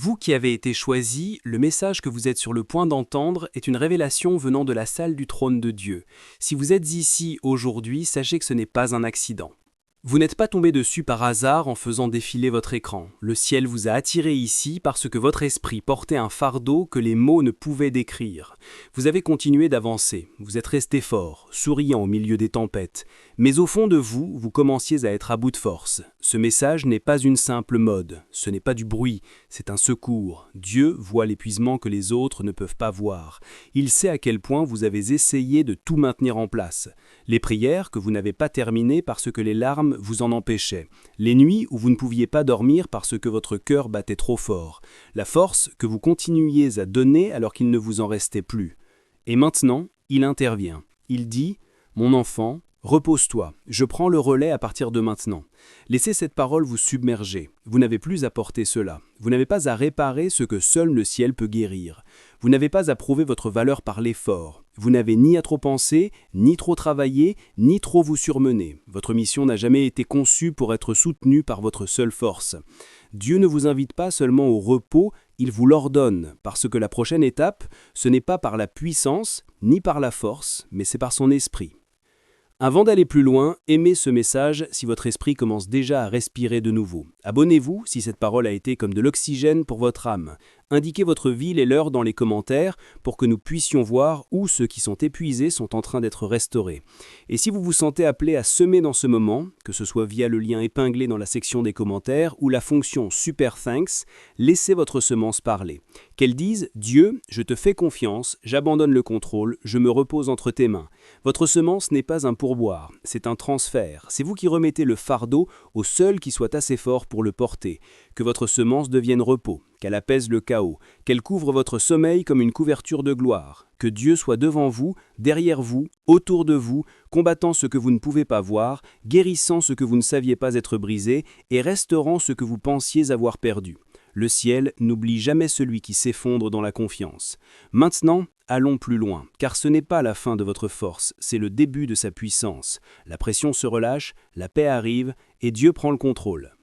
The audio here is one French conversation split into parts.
Vous qui avez été choisi, le message que vous êtes sur le point d'entendre est une révélation venant de la salle du trône de Dieu. Si vous êtes ici aujourd'hui, sachez que ce n'est pas un accident. Vous n'êtes pas tombé dessus par hasard en faisant défiler votre écran. Le ciel vous a attiré ici parce que votre esprit portait un fardeau que les mots ne pouvaient décrire. Vous avez continué d'avancer, vous êtes resté fort, souriant au milieu des tempêtes. Mais au fond de vous, vous commenciez à être à bout de force. Ce message n'est pas une simple mode, ce n'est pas du bruit, c'est un secours. Dieu voit l'épuisement que les autres ne peuvent pas voir. Il sait à quel point vous avez essayé de tout maintenir en place. Les prières que vous n'avez pas terminées parce que les larmes vous en empêchaient. Les nuits où vous ne pouviez pas dormir parce que votre cœur battait trop fort. La force que vous continuiez à donner alors qu'il ne vous en restait plus. Et maintenant, il intervient. Il dit « Mon enfant, repose-toi, je prends le relais à partir de maintenant. » Laissez cette parole vous submerger. Vous n'avez plus à porter cela. Vous n'avez pas à réparer ce que seul le ciel peut guérir. Vous n'avez pas à prouver votre valeur par l'effort. Vous n'avez ni à trop penser, ni trop travailler, ni trop vous surmener. Votre mission n'a jamais été conçue pour être soutenue par votre seule force. Dieu ne vous invite pas seulement au repos, il vous l'ordonne, parce que la prochaine étape, ce n'est pas par la puissance, ni par la force, mais c'est par son esprit. Avant d'aller plus loin, aimez ce message si votre esprit commence déjà à respirer de nouveau. Abonnez-vous si cette parole a été comme de l'oxygène pour votre âme. Indiquez votre ville et l'heure dans les commentaires pour que nous puissions voir où ceux qui sont épuisés sont en train d'être restaurés. Et si vous vous sentez appelé à semer dans ce moment, que ce soit via le lien épinglé dans la section des commentaires ou la fonction Super Thanks, laissez votre semence parler. Qu'elle dise « Dieu, je te fais confiance, j'abandonne le contrôle, je me repose entre tes mains ». Votre semence n'est pas un pourboire, c'est un transfert. C'est vous qui remettez le fardeau au seul qui soit assez fort pour le porter. Que votre semence devienne repos, qu'elle apaise le chaos, qu'elle couvre votre sommeil comme une couverture de gloire. Que Dieu soit devant vous, derrière vous, autour de vous, combattant ce que vous ne pouvez pas voir, guérissant ce que vous ne saviez pas être brisé et restaurant ce que vous pensiez avoir perdu. Le ciel n'oublie jamais celui qui s'effondre dans la confiance. Maintenant, allons plus loin, car ce n'est pas la fin de votre force, c'est le début de sa puissance. La pression se relâche, la paix arrive et Dieu prend le contrôle.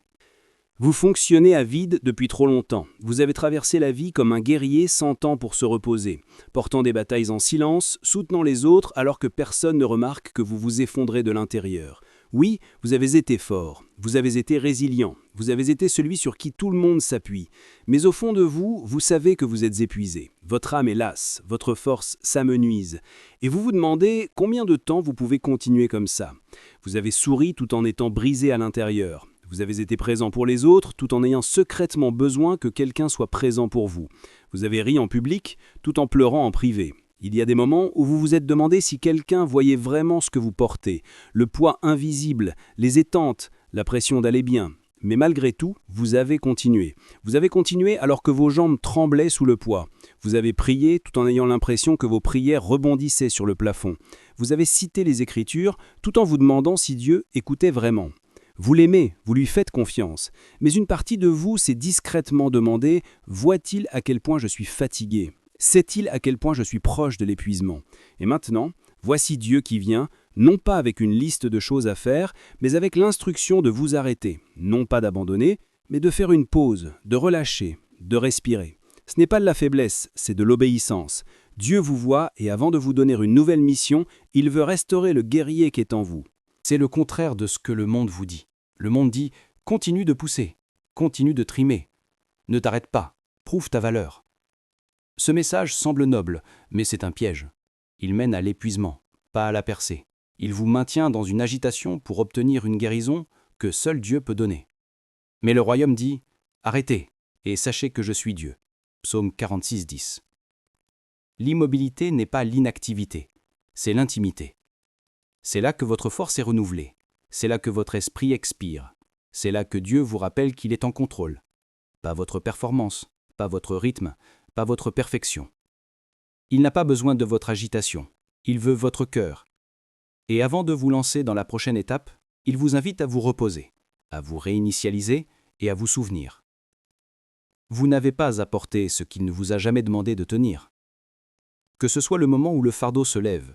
Vous fonctionnez à vide depuis trop longtemps. Vous avez traversé la vie comme un guerrier sans temps pour se reposer, portant des batailles en silence, soutenant les autres alors que personne ne remarque que vous vous effondrez de l'intérieur. Oui, vous avez été fort, vous avez été résilient, vous avez été celui sur qui tout le monde s'appuie. Mais au fond de vous, vous savez que vous êtes épuisé. Votre âme est lasse, votre force s'amenuise. Et vous vous demandez combien de temps vous pouvez continuer comme ça. Vous avez souri tout en étant brisé à l'intérieur. Vous avez été présent pour les autres tout en ayant secrètement besoin que quelqu'un soit présent pour vous. Vous avez ri en public tout en pleurant en privé. Il y a des moments où vous vous êtes demandé si quelqu'un voyait vraiment ce que vous portez, le poids invisible, les étentes, la pression d'aller bien. Mais malgré tout, vous avez continué. Vous avez continué alors que vos jambes tremblaient sous le poids. Vous avez prié tout en ayant l'impression que vos prières rebondissaient sur le plafond. Vous avez cité les Écritures tout en vous demandant si Dieu écoutait vraiment. Vous l'aimez, vous lui faites confiance, mais une partie de vous s'est discrètement demandé « Voit-il à quel point je suis fatigué ? Sait-il à quel point je suis proche de l'épuisement ?» Et maintenant, voici Dieu qui vient, non pas avec une liste de choses à faire, mais avec l'instruction de vous arrêter, non pas d'abandonner, mais de faire une pause, de relâcher, de respirer. Ce n'est pas de la faiblesse, c'est de l'obéissance. Dieu vous voit et avant de vous donner une nouvelle mission, il veut restaurer le guerrier qui est en vous. C'est le contraire de ce que le monde vous dit. Le monde dit « Continue de pousser, continue de trimer, ne t'arrête pas, prouve ta valeur ». Ce message semble noble, mais c'est un piège. Il mène à l'épuisement, pas à la percée. Il vous maintient dans une agitation pour obtenir une guérison que seul Dieu peut donner. Mais le royaume dit « Arrêtez, et sachez que je suis Dieu ». Psaume 46, 10. L'immobilité n'est pas l'inactivité, c'est l'intimité. C'est là que votre force est renouvelée. C'est là que votre esprit expire. C'est là que Dieu vous rappelle qu'il est en contrôle. Pas votre performance, pas votre rythme, pas votre perfection. Il n'a pas besoin de votre agitation. Il veut votre cœur. Et avant de vous lancer dans la prochaine étape, il vous invite à vous reposer, à vous réinitialiser et à vous souvenir. Vous n'avez pas à porter ce qu'il ne vous a jamais demandé de tenir. Que ce soit le moment où le fardeau se lève,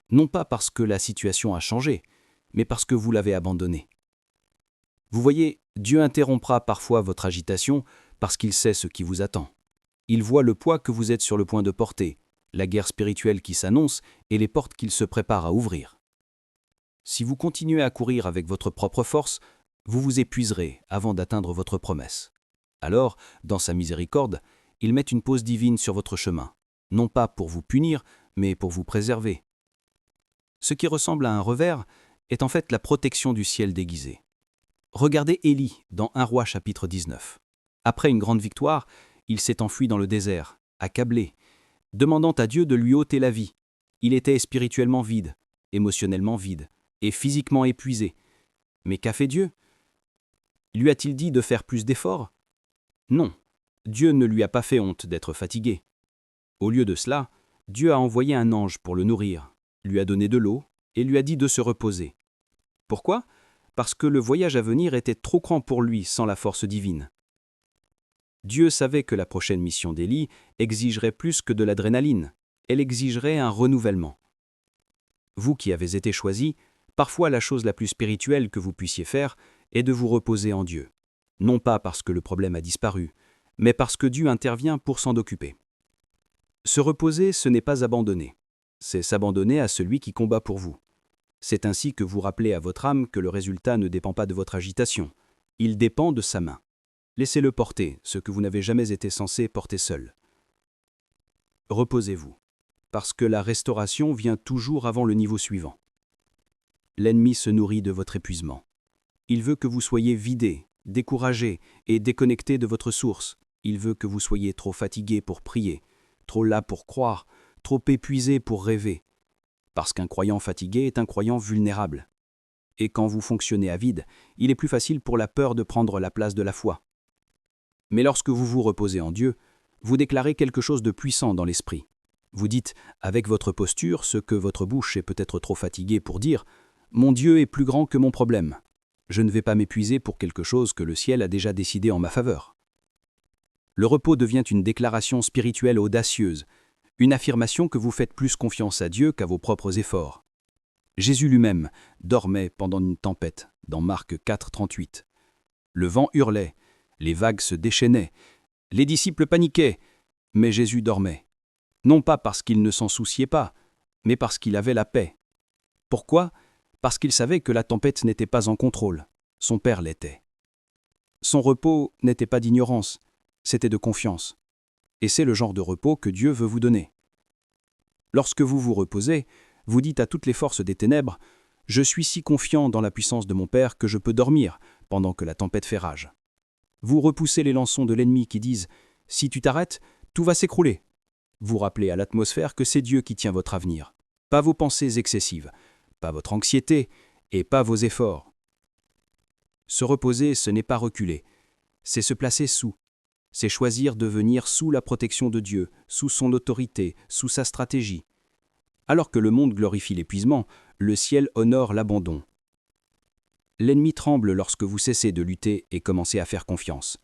non pas parce que la situation a changé, mais parce que vous l'avez abandonné. Vous voyez, Dieu interrompra parfois votre agitation parce qu'il sait ce qui vous attend. Il voit le poids que vous êtes sur le point de porter, la guerre spirituelle qui s'annonce et les portes qu'il se prépare à ouvrir. Si vous continuez à courir avec votre propre force, vous vous épuiserez avant d'atteindre votre promesse. Alors, dans sa miséricorde, il met une pause divine sur votre chemin, non pas pour vous punir, mais pour vous préserver. Ce qui ressemble à un revers est en fait la protection du ciel déguisé. Regardez Élie dans 1 Roi chapitre 19. Après une grande victoire, il s'est enfui dans le désert, accablé, demandant à Dieu de lui ôter la vie. Il était spirituellement vide, émotionnellement vide et physiquement épuisé. Mais qu'a fait Dieu? Lui a-t-il dit de faire plus d'efforts? Non, Dieu ne lui a pas fait honte d'être fatigué. Au lieu de cela, Dieu a envoyé un ange pour le nourrir, lui a donné de l'eau et lui a dit de se reposer. Pourquoi? Parce que le voyage à venir était trop grand pour lui sans la force divine. Dieu savait que la prochaine mission d'Élie exigerait plus que de l'adrénaline, elle exigerait un renouvellement. Vous qui avez été choisi, parfois la chose la plus spirituelle que vous puissiez faire est de vous reposer en Dieu. Non pas parce que le problème a disparu, mais parce que Dieu intervient pour s'en occuper. Se reposer, ce n'est pas abandonner. C'est s'abandonner à celui qui combat pour vous. C'est ainsi que vous rappelez à votre âme que le résultat ne dépend pas de votre agitation. Il dépend de sa main. Laissez-le porter, ce que vous n'avez jamais été censé porter seul. Reposez-vous, parce que la restauration vient toujours avant le niveau suivant. L'ennemi se nourrit de votre épuisement. Il veut que vous soyez vidé, découragé et déconnecté de votre source. Il veut que vous soyez trop fatigué pour prier, trop las pour croire, trop épuisé pour rêver. Parce qu'un croyant fatigué est un croyant vulnérable. Et quand vous fonctionnez à vide, il est plus facile pour la peur de prendre la place de la foi. Mais lorsque vous vous reposez en Dieu, vous déclarez quelque chose de puissant dans l'esprit. Vous dites, avec votre posture, ce que votre bouche est peut-être trop fatiguée pour dire, « Mon Dieu est plus grand que mon problème. Je ne vais pas m'épuiser pour quelque chose que le ciel a déjà décidé en ma faveur. » Le repos devient une déclaration spirituelle audacieuse, une affirmation que vous faites plus confiance à Dieu qu'à vos propres efforts. Jésus lui-même dormait pendant une tempête, dans Marc 4, 38. Le vent hurlait, les vagues se déchaînaient, les disciples paniquaient, mais Jésus dormait. Non pas parce qu'il ne s'en souciait pas, mais parce qu'il avait la paix. Pourquoi? Parce qu'il savait que la tempête n'était pas en contrôle. Son Père l'était. Son repos n'était pas d'ignorance, c'était de confiance. Et c'est le genre de repos que Dieu veut vous donner. Lorsque vous vous reposez, vous dites à toutes les forces des ténèbres « Je suis si confiant dans la puissance de mon Père que je peux dormir pendant que la tempête fait rage. » Vous repoussez les lançons de l'ennemi qui disent « Si tu t'arrêtes, tout va s'écrouler. » Vous rappelez à l'atmosphère que c'est Dieu qui tient votre avenir, pas vos pensées excessives, pas votre anxiété et pas vos efforts. Se reposer, ce n'est pas reculer, c'est se placer sous. C'est choisir de venir sous la protection de Dieu, sous son autorité, sous sa stratégie. Alors que le monde glorifie l'épuisement, le ciel honore l'abandon. L'ennemi tremble lorsque vous cessez de lutter et commencez à faire confiance.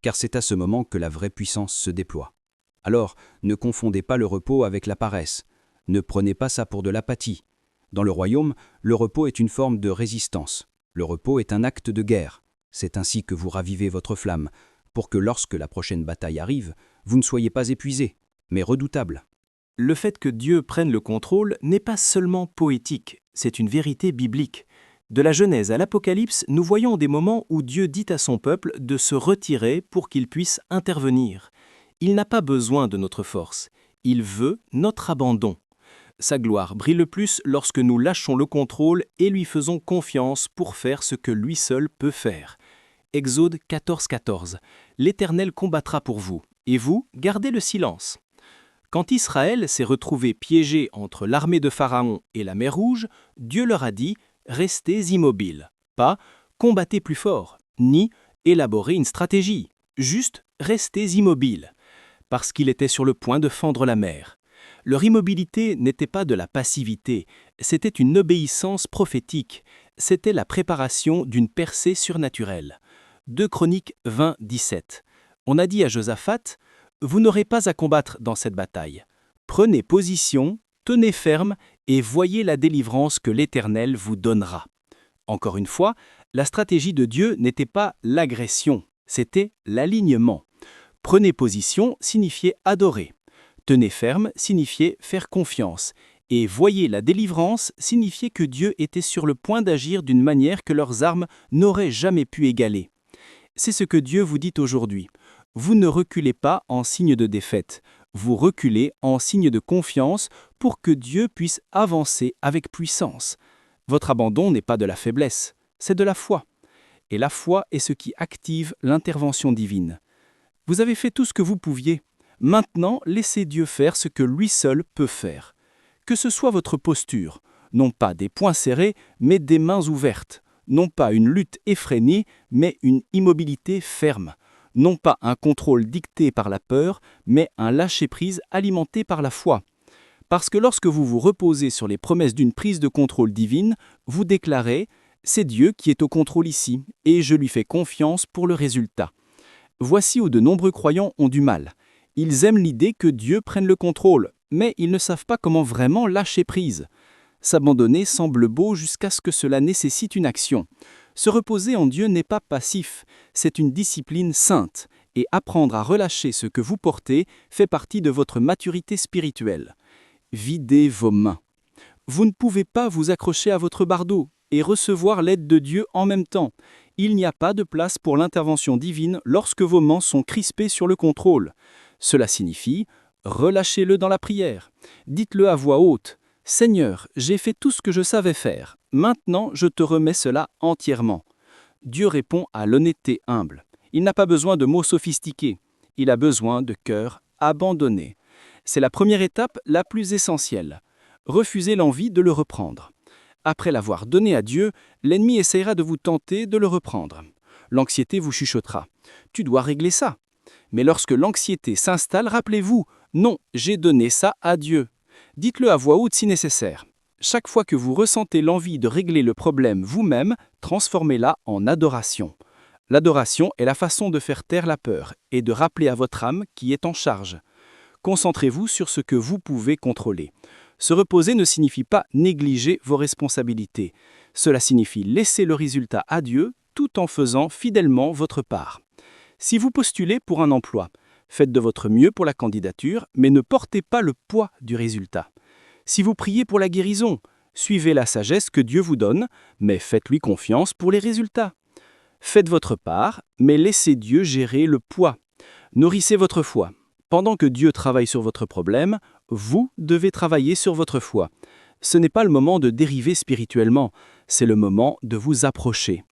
Car c'est à ce moment que la vraie puissance se déploie. Alors, ne confondez pas le repos avec la paresse. Ne prenez pas ça pour de l'apathie. Dans le royaume, le repos est une forme de résistance. Le repos est un acte de guerre. C'est ainsi que vous ravivez votre flamme, pour que lorsque la prochaine bataille arrive, vous ne soyez pas épuisé, mais redoutable. Le fait que Dieu prenne le contrôle n'est pas seulement poétique, c'est une vérité biblique. De la Genèse à l'Apocalypse, nous voyons des moments où Dieu dit à son peuple de se retirer pour qu'il puisse intervenir. Il n'a pas besoin de notre force, il veut notre abandon. Sa gloire brille le plus lorsque nous lâchons le contrôle et lui faisons confiance pour faire ce que lui seul peut faire. Exode 14, 14. L'Éternel combattra pour vous, et vous, gardez le silence. Quand Israël s'est retrouvé piégé entre l'armée de Pharaon et la mer Rouge, Dieu leur a dit « Restez immobiles », pas « Combattez plus fort », ni « Élaborez une stratégie », juste « Restez immobiles », parce qu'il était sur le point de fendre la mer. Leur immobilité n'était pas de la passivité, c'était une obéissance prophétique, c'était la préparation d'une percée surnaturelle. 2 Chroniques 20, 17. On a dit à Josaphat « Vous n'aurez pas à combattre dans cette bataille. Prenez position, tenez ferme et voyez la délivrance que l'Éternel vous donnera. » Encore une fois, la stratégie de Dieu n'était pas l'agression, C'était l'alignement. Prenez position signifiait adorer. Tenez ferme signifiait faire confiance. Et voyez la délivrance signifiait que Dieu était sur le point d'agir d'une manière que leurs armes n'auraient jamais pu égaler. C'est ce que Dieu vous dit aujourd'hui. Vous ne reculez pas en signe de défaite. Vous reculez en signe de confiance pour que Dieu puisse avancer avec puissance. Votre abandon n'est pas de la faiblesse, c'est de la foi. Et la foi est ce qui active l'intervention divine. Vous avez fait tout ce que vous pouviez. Maintenant, laissez Dieu faire ce que lui seul peut faire. Que ce soit votre posture, non pas des poings serrés, mais des mains ouvertes, non pas une lutte effrénée, mais une immobilité ferme, non pas un contrôle dicté par la peur, mais un lâcher-prise alimenté par la foi. Parce que lorsque vous vous reposez sur les promesses d'une prise de contrôle divine, vous déclarez « C'est Dieu qui est au contrôle ici, et je lui fais confiance pour le résultat ». Voici où de nombreux croyants ont du mal. Ils aiment l'idée que Dieu prenne le contrôle, mais ils ne savent pas comment vraiment lâcher prise. S'abandonner semble beau jusqu'à ce que cela nécessite une action. Se reposer en Dieu n'est pas passif, c'est une discipline sainte, et apprendre à relâcher ce que vous portez fait partie de votre maturité spirituelle. Videz vos mains. Vous ne pouvez pas vous accrocher à votre bardeau et recevoir l'aide de Dieu en même temps. Il n'y a pas de place pour l'intervention divine lorsque vos mains sont crispées sur le contrôle. Cela signifie, relâchez-le dans la prière. Dites-le à voix haute. « Seigneur, j'ai fait tout ce que je savais faire. Maintenant, je te remets cela entièrement. » Dieu répond à l'honnêteté humble. Il n'a pas besoin de mots sophistiqués. Il a besoin de cœur abandonné. C'est la première étape la plus essentielle. Refusez l'envie de le reprendre. Après l'avoir donné à Dieu, l'ennemi essaiera de vous tenter de le reprendre. L'anxiété vous chuchotera. « Tu dois régler ça. » Mais lorsque l'anxiété s'installe, rappelez-vous, « Non, j'ai donné ça à Dieu. » Dites-le à voix haute si nécessaire. Chaque fois que vous ressentez l'envie de régler le problème vous-même, transformez-la en adoration. L'adoration est la façon de faire taire la peur et de rappeler à votre âme qui est en charge. Concentrez-vous sur ce que vous pouvez contrôler. Se reposer ne signifie pas négliger vos responsabilités. Cela signifie laisser le résultat à Dieu tout en faisant fidèlement votre part. Si vous postulez pour un emploi, faites de votre mieux pour la candidature, mais ne portez pas le poids du résultat. Si vous priez pour la guérison, suivez la sagesse que Dieu vous donne, mais faites-lui confiance pour les résultats. Faites votre part, mais laissez Dieu gérer le poids. Nourrissez votre foi. Pendant que Dieu travaille sur votre problème, vous devez travailler sur votre foi. Ce n'est pas le moment de dériver spirituellement, c'est le moment de vous approcher.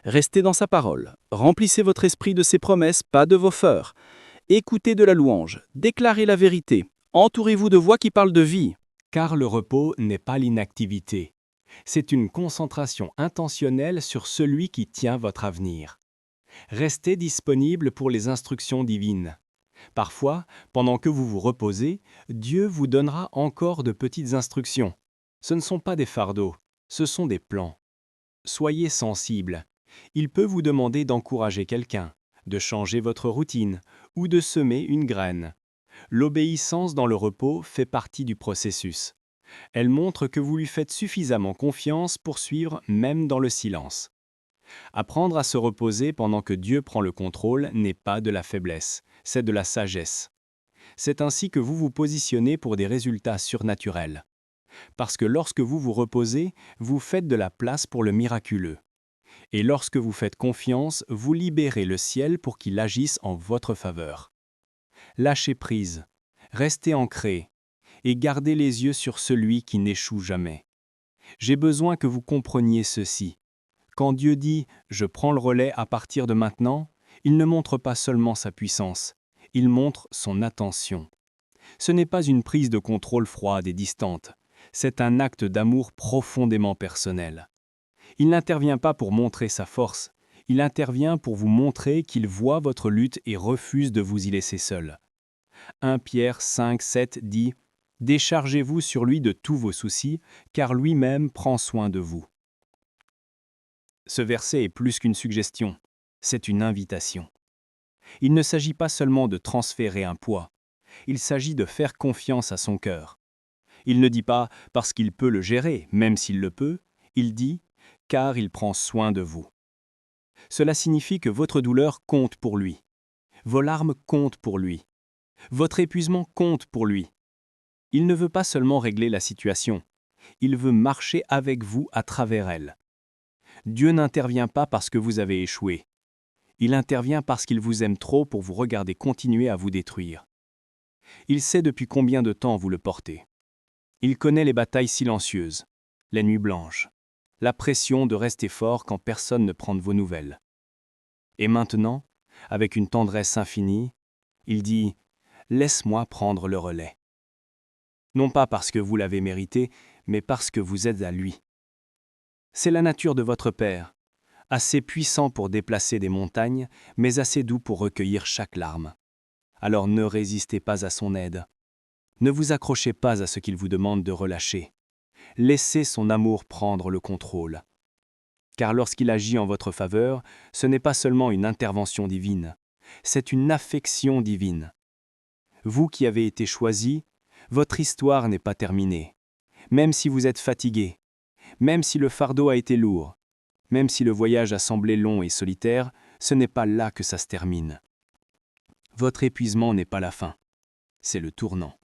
Restez dans sa parole, remplissez votre esprit de ses promesses, pas de vos peurs. Écoutez de la louange, déclarez la vérité, entourez-vous de voix qui parlent de vie. Car le repos n'est pas l'inactivité. C'est une concentration intentionnelle sur celui qui tient votre avenir. Restez disponible pour les instructions divines. Parfois, pendant que vous vous reposez, Dieu vous donnera encore de petites instructions. Ce ne sont pas des fardeaux, ce sont des plans. Soyez sensible. Il peut vous demander d'encourager quelqu'un, de changer votre routine ou de semer une graine. L'obéissance dans le repos fait partie du processus. Elle montre que vous lui faites suffisamment confiance pour suivre même dans le silence. Apprendre à se reposer pendant que Dieu prend le contrôle n'est pas de la faiblesse, c'est de la sagesse. C'est ainsi que vous vous positionnez pour des résultats surnaturels. Parce que lorsque vous vous reposez, vous faites de la place pour le miraculeux. Et lorsque vous faites confiance, vous libérez le ciel pour qu'il agisse en votre faveur. Lâchez prise, restez ancré et gardez les yeux sur celui qui n'échoue jamais. J'ai besoin que vous compreniez ceci. Quand Dieu dit « Je prends le relais à partir de maintenant », il ne montre pas seulement sa puissance, il montre son attention. Ce n'est pas une prise de contrôle froide et distante, c'est un acte d'amour profondément personnel. Il n'intervient pas pour montrer sa force, il intervient pour vous montrer qu'il voit votre lutte et refuse de vous y laisser seul. 1 Pierre 5, 7 dit « Déchargez-vous sur lui de tous vos soucis, car lui-même prend soin de vous. » Ce verset est plus qu'une suggestion, c'est une invitation. Il ne s'agit pas seulement de transférer un poids, il s'agit de faire confiance à son cœur. Il ne dit pas « parce qu'il peut le gérer, même s'il le peut », il dit « car il prend soin de vous ». Cela signifie que votre douleur compte pour lui. Vos larmes comptent pour lui. Votre épuisement compte pour lui. Il ne veut pas seulement régler la situation, il veut marcher avec vous à travers elle. Dieu n'intervient pas parce que vous avez échoué. Il intervient parce qu'il vous aime trop pour vous regarder continuer à vous détruire. Il sait depuis combien de temps vous le portez. Il connaît les batailles silencieuses, les nuits blanches, la pression de rester fort quand personne ne prend de vos nouvelles. Et maintenant, avec une tendresse infinie, il dit « Laisse-moi prendre le relais ». Non pas parce que vous l'avez mérité, mais parce que vous êtes à lui. C'est la nature de votre Père, assez puissant pour déplacer des montagnes, mais assez doux pour recueillir chaque larme. Alors ne résistez pas à son aide. Ne vous accrochez pas à ce qu'il vous demande de relâcher. Laissez son amour prendre le contrôle. Car lorsqu'il agit en votre faveur, ce n'est pas seulement une intervention divine, c'est une affection divine. Vous qui avez été choisi, votre histoire n'est pas terminée. Même si vous êtes fatigué, même si le fardeau a été lourd, même si le voyage a semblé long et solitaire, ce n'est pas là que ça se termine. Votre épuisement n'est pas la fin, c'est le tournant.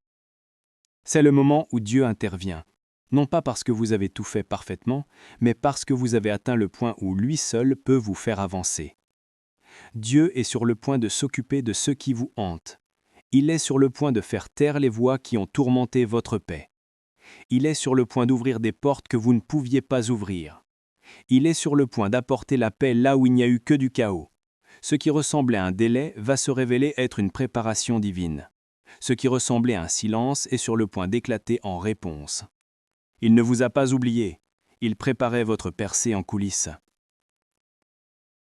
C'est le moment où Dieu intervient, non pas parce que vous avez tout fait parfaitement, mais parce que vous avez atteint le point où lui seul peut vous faire avancer. Dieu est sur le point de s'occuper de ceux qui vous hantent. Il est sur le point de faire taire les voix qui ont tourmenté votre paix. Il est sur le point d'ouvrir des portes que vous ne pouviez pas ouvrir. Il est sur le point d'apporter la paix là où il n'y a eu que du chaos. Ce qui ressemblait à un délai va se révéler être une préparation divine. Ce qui ressemblait à un silence est sur le point d'éclater en réponse. Il ne vous a pas oublié. Il préparait votre percée en coulisses.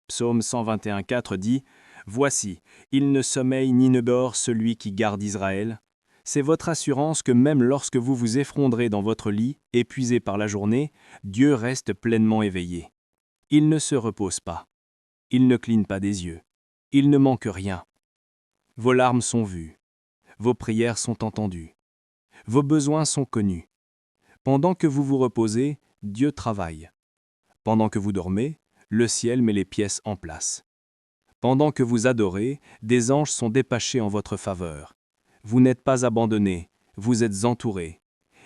Psaume 121,4 dit « Voici, il ne sommeille ni ne dort celui qui garde Israël. » C'est votre assurance que même lorsque vous vous effondrez dans votre lit, épuisé par la journée, Dieu reste pleinement éveillé. Il ne se repose pas. Il ne cligne pas des yeux. Il ne manque rien. Vos larmes sont vues. Vos prières sont entendues. Vos besoins sont connus. Pendant que vous vous reposez, Dieu travaille. Pendant que vous dormez, le ciel met les pièces en place. Pendant que vous adorez, des anges sont dépêchés en votre faveur. Vous n'êtes pas abandonnés, vous êtes entourés.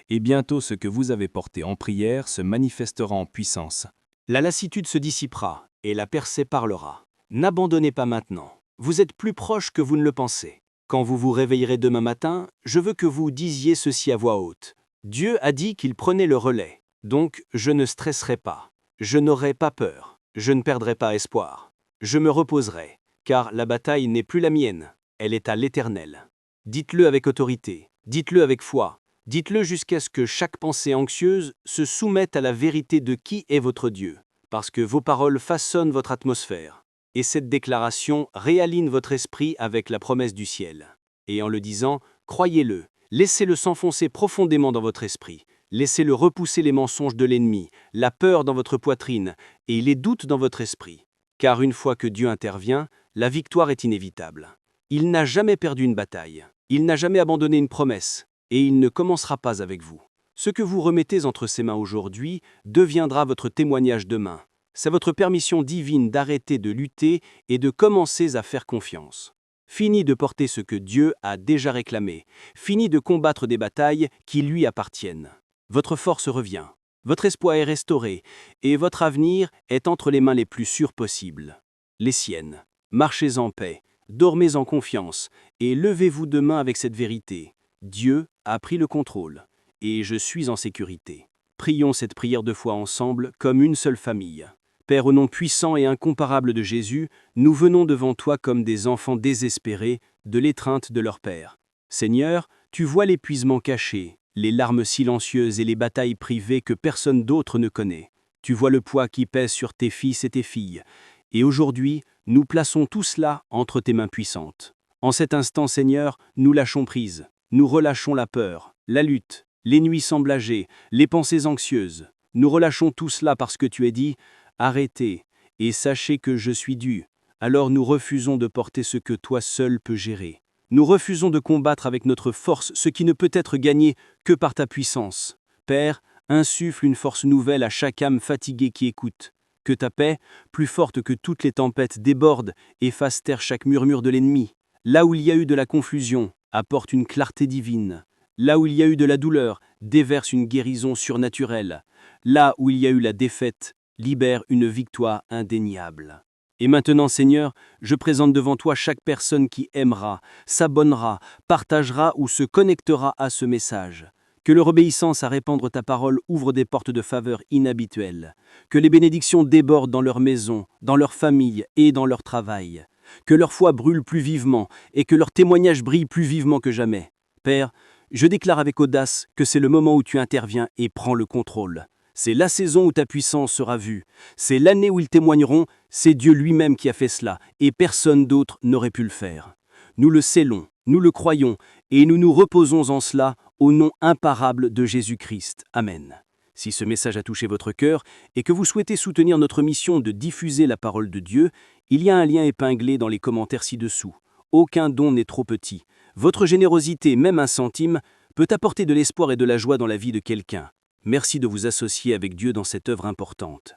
Et bientôt ce que vous avez porté en prière se manifestera en puissance. La lassitude se dissipera et la percée parlera. N'abandonnez pas maintenant. Vous êtes plus proche que vous ne le pensez. Quand vous vous réveillerez demain matin, je veux que vous disiez ceci à voix haute. Dieu a dit qu'il prenait le relais. Donc, je ne stresserai pas. Je n'aurai pas peur. Je ne perdrai pas espoir. Je me reposerai, car la bataille n'est plus la mienne. Elle est à l'Éternel. Dites-le avec autorité. Dites-le avec foi. Dites-le jusqu'à ce que chaque pensée anxieuse se soumette à la vérité de qui est votre Dieu, parce que vos paroles façonnent votre atmosphère. Et cette déclaration réaligne votre esprit avec la promesse du ciel. Et en le disant, croyez-le, laissez-le s'enfoncer profondément dans votre esprit, laissez-le repousser les mensonges de l'ennemi, la peur dans votre poitrine et les doutes dans votre esprit. Car une fois que Dieu intervient, la victoire est inévitable. Il n'a jamais perdu une bataille, il n'a jamais abandonné une promesse, et il ne commencera pas avec vous. Ce que vous remettez entre ses mains aujourd'hui deviendra votre témoignage demain. C'est votre permission divine d'arrêter de lutter et de commencer à faire confiance. Fini de porter ce que Dieu a déjà réclamé. Fini de combattre des batailles qui lui appartiennent. Votre force revient. Votre espoir est restauré. Et votre avenir est entre les mains les plus sûres possibles. Les siennes. Marchez en paix. Dormez en confiance. Et levez-vous demain avec cette vérité. Dieu a pris le contrôle. Et je suis en sécurité. Prions cette prière de foi ensemble comme une seule famille. Père, au nom puissant et incomparable de Jésus, nous venons devant toi comme des enfants désespérés de l'étreinte de leur Père. Seigneur, tu vois l'épuisement caché, les larmes silencieuses et les batailles privées que personne d'autre ne connaît. Tu vois le poids qui pèse sur tes fils et tes filles. Et aujourd'hui, nous plaçons tout cela entre tes mains puissantes. En cet instant, Seigneur, nous lâchons prise. Nous relâchons la peur, la lutte, les nuits semblagées, les pensées anxieuses. Nous relâchons tout cela parce que tu as dit « Arrêtez, et sachez que je suis Dieu ». Alors nous refusons de porter ce que toi seul peux gérer. Nous refusons de combattre avec notre force ce qui ne peut être gagné que par ta puissance. Père, insuffle une force nouvelle à chaque âme fatiguée qui écoute. Que ta paix, plus forte que toutes les tempêtes, déborde et fasse taire chaque murmure de l'ennemi. Là où il y a eu de la confusion, apporte une clarté divine. Là où il y a eu de la douleur, déverse une guérison surnaturelle. Là où il y a eu la défaite, libère une victoire indéniable. Et maintenant, Seigneur, je présente devant toi chaque personne qui aimera, s'abonnera, partagera ou se connectera à ce message. Que leur obéissance à répandre ta parole ouvre des portes de faveur inhabituelles. Que les bénédictions débordent dans leur maison, dans leur famille et dans leur travail. Que leur foi brûle plus vivement et que leur témoignage brille plus vivement que jamais. Père, je déclare avec audace que c'est le moment où tu interviens et prends le contrôle. C'est la saison où ta puissance sera vue. C'est l'année où ils témoigneront, c'est Dieu lui-même qui a fait cela et personne d'autre n'aurait pu le faire. Nous le scellons, nous le croyons et nous nous reposons en cela au nom imparable de Jésus-Christ. Amen. Si ce message a touché votre cœur et que vous souhaitez soutenir notre mission de diffuser la parole de Dieu, il y a un lien épinglé dans les commentaires ci-dessous. Aucun don n'est trop petit. Votre générosité, même un centime, peut apporter de l'espoir et de la joie dans la vie de quelqu'un. Merci de vous associer avec Dieu dans cette œuvre importante.